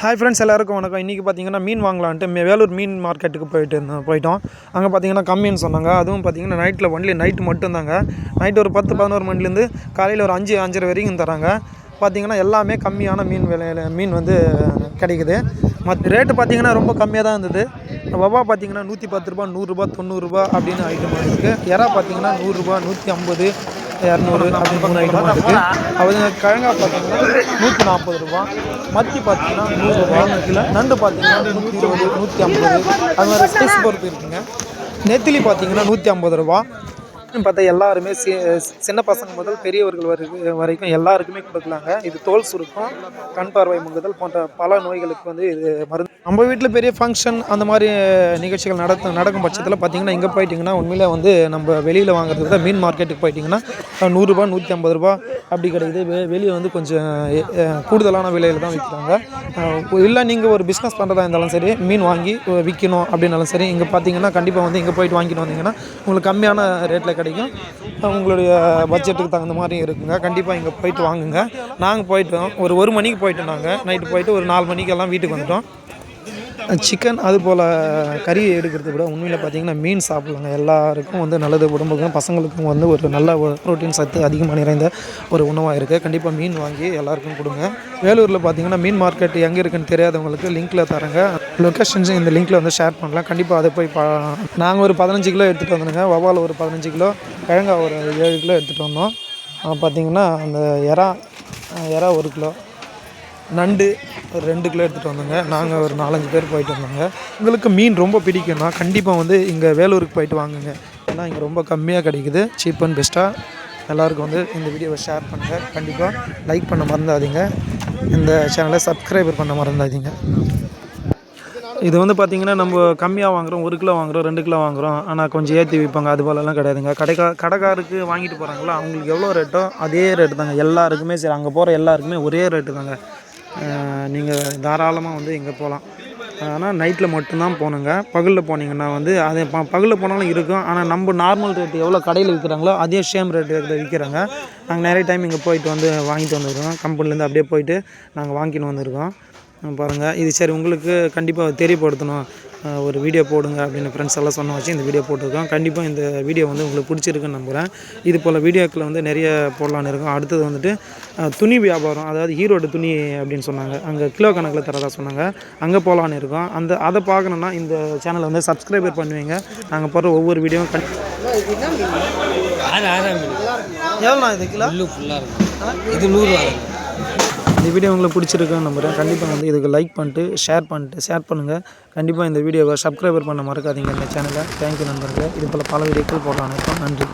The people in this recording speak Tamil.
ஹாய் ஃப்ரெண்ட்ஸ், எல்லாருக்கும் வணக்கம். இன்றைக்கி பார்த்தீங்கன்னா மீன் வாங்கலான்ட்டு வேலூர் மீன் மார்க்கெட்டுக்கு போயிட்டோம். அங்கே பார்த்தீங்கன்னா கம்மின்னு சொன்னாங்க. அதுவும் பார்த்தீங்கன்னா நைட்டில் ஒன்லி நைட்டு மட்டும்தாங்க. நைட்டு ஒரு 10-11 மணிலேருந்து காலையில் ஒரு 5-5:30 வரைக்கும் தராங்க. பார்த்தீங்கன்னா எல்லாமே கம்மியான மீன் வந்து கிடைக்குது. ரேட்டு பார்த்தீங்கன்னா ரொம்ப கம்மியாக தான் இருந்தது. வவ்வா பார்த்தீங்கன்னா 110 ரூபா, 100 ரூபா, 90 ரூபா அப்படின்னு ஐட்டமாக இருக்குது. எறா பார்த்தீங்கன்னா 100 ரூபா, 150, 200 அப்படின்னு 3 ஐட்டமாக இருக்குது. அவங்க கிழங்கா பார்த்தீங்கன்னா 140 ரூபா, மத்தி பார்த்தீங்கன்னா 100 ரூபா, நண்டு பார்த்தீங்கன்னா 120, 150, அது மாதிரி சைஸ் பொறுத்து இருக்குங்க. நெத்திலி பார்த்தீங்கன்னா 150 ரூபா. பார்த்தா எல்லாருமே சின்ன பசங்க முதல் பெரியவர்கள் வரைக்கும் எல்லாருக்குமே கொடுக்கலாங்க. இது தோல் சுருக்கம், கண் பார்வை மங்குதல் போன்ற பல நோய்களுக்கு வந்து இது மருந்து. நம்ம வீட்டில் பெரிய ஃபங்க்ஷன் அந்த மாதிரி நிகழ்ச்சிகள் நடக்கும் பட்சத்தில் பார்த்தீங்கன்னா இங்கே போயிட்டிங்கன்னா உண்மையிலே வந்து நம்ம வெளியில் வாங்குறதுக்கு தான் மீன் மார்க்கெட்டுக்கு போயிட்டிங்கன்னா 100 ரூபா, 150 ரூபா அப்படி கிடைக்குது. வெளியே வந்து கொஞ்சம் கூடுதலான விலையில் தான் விற்கிறாங்க. இல்லை நீங்கள் ஒரு பிஸ்னஸ் பண்ணுறதா இருந்தாலும் சரி, மீன் வாங்கி விற்கணும் அப்படின்னாலும் சரி, இங்கே பார்த்தீங்கன்னா கண்டிப்பாக வந்து இங்கே போயிட்டு வாங்கிட்டு வந்தீங்கன்னா உங்களுக்கு கம்மியான ரேட்டில் கிடைக்கும். உங்களுடைய பட்ஜெட்டுக்கு தகுந்த மாதிரி இருக்குங்க. கண்டிப்பாக இங்கே போயிட்டு வாங்குங்க. நாங்கள் போயிட்டோம், ஒரு மணிக்கு போயிட்டோம். நாங்கள் நைட்டு போயிட்டு ஒரு 4 மணிக்கெல்லாம் வீட்டுக்கு வந்துட்டோம். சிக்கன் அது போல் கறி எடுக்கிறத விட உண்மையில் பார்த்திங்கன்னா மீன் சாப்பிட்லாங்க. எல்லாருக்கும் வந்து நல்லது, உடம்புக்கும் பசங்களுக்கும் வந்து ஒரு நல்ல ப்ரோட்டீன் சத்து அதிகமாக நிறைந்த ஒரு உணவாக இருக்குது. கண்டிப்பாக மீன் வாங்கி எல்லாருக்கும் கொடுங்க. வேலூரில் பார்த்திங்கன்னா மீன் மார்க்கெட் எங்கே இருக்குன்னு தெரியாதவங்களுக்கு லிங்க்கில் தரேங்க. லொக்கேஷன்ஸ் இந்த லிங்க்கில் வந்து ஷேர் பண்ணலாம். கண்டிப்பாக அதை போய் நாங்கள் ஒரு 15 கிலோ எடுத்துகிட்டு வந்தோங்க. வவ்வால் ஒரு 15 கிலோ, கிழங்கா ஒரு 7 கிலோ எடுத்துகிட்டு வந்தோம். பார்த்திங்கன்னா அந்த எறா 1 கிலோ, நண்டு ஒரு 2 கிலோ எடுத்துகிட்டு வந்தோங்க. நாங்கள் ஒரு 4-5 பேர் போயிட்டு வந்தோங்க. உங்களுக்கு மீன் ரொம்ப பிடிக்கும்னா கண்டிப்பாக வந்து இங்கே வேலூருக்கு போயிட்டு வாங்குங்க. ஏன்னா இங்கே ரொம்ப கம்மியாக கிடைக்குது, சீப் அண்ட் பெஸ்ட்டாக. எல்லாருக்கும் வந்து இந்த வீடியோவை ஷேர் பண்ணுங்கள். கண்டிப்பாக லைக் பண்ண மறந்தாதீங்க. இந்த சேனலை சப்ஸ்கிரைபர் பண்ண மறந்தாதீங்க. இது வந்து பார்த்திங்கன்னா நம்ம கம்மியாக வாங்குகிறோம், 1 கிலோ வாங்குகிறோம், 2 கிலோ வாங்குகிறோம், ஆனால் கொஞ்சம் ஏற்றி விற்பாங்க. அது போலலாம் கிடையாதுங்க. கடைக்காருக்கு வாங்கிட்டு போகிறாங்களோ அவங்களுக்கு எவ்வளோ ரேட்டோ அதே ரேட்டு தாங்க எல்லாருக்குமே. சரி, அங்கே போகிற எல்லாருக்குமே ஒரே ரேட்டு தாங்க. நீங்கள் தாராளமாக வந்து இங்கே போகலாம். ஆனால் நைட்டில் மட்டும்தான் போகணுங்க. பகலில் போனீங்கன்னா வந்து அது பகலில் போனாலும் இருக்கும். ஆனால் நம்ம நார்மல் ரேட்டு எவ்வளோ கடையில் விற்கிறாங்களோ அதே சேம் ரேட்டு விற்கிறாங்க. நாங்கள் நிறைய டைம் இங்கே போயிட்டு வந்து வாங்கிட்டு வந்துருக்கோம். கம்பெனிலேருந்து அப்படியே போயிட்டு நாங்கள் வாங்கிட்டு வந்திருக்கோம். பாருங்கள், இது சரி உங்களுக்கு கண்டிப்பாக தெரியப்படுத்தணும், ஒரு வீடியோ போடுங்க அப்படின்னு ஃப்ரெண்ட்ஸ் எல்லாம் சொன்ன வச்சு இந்த வீடியோ போட்டிருக்கோம். கண்டிப்பாக இந்த வீடியோ வந்து உங்களுக்கு பிடிச்சிருக்குன்னு நம்புகிறேன். இது போல் வீடியோக்களை வந்து நிறைய போடலான்னு இருக்கும். அடுத்தது வந்துட்டு துணி வியாபாரம், அதாவது ஈரோடு துணி அப்படின்னு சொன்னாங்க. அங்கே கிலோ கணக்கில் தரதா சொன்னாங்க. அங்கே போகலான்னு இருக்கோம். அதை பார்க்கணுன்னா இந்த சேனலை வந்து சப்ஸ்கிரைபர் பண்ணுவீங்க. நாங்கள் போடுற ஒவ்வொரு வீடியோவும் எவ்வளோண்ணா இது கிலோ? ஃபுல்லாக இருக்கும். இது 100 ரூபா. இந்த வீடியோ உங்களுக்கு பிடிச்சிருக்குன்னு நம்புகிறேன். கண்டிப்பாக வந்து இதுக்கு லைக் பண்ணிட்டு ஷேர் பண்ணுங்கள். கண்டிப்பாக இந்த வீடியோவை சப்ஸ்கிரைபர் பண்ண மறக்காதீங்க இந்த சேனலை. தேங்க்யூ நண்பர்களே. இது போல் பல வீடியோக்கள் போடலான்னு இருக்கோம். நன்றி.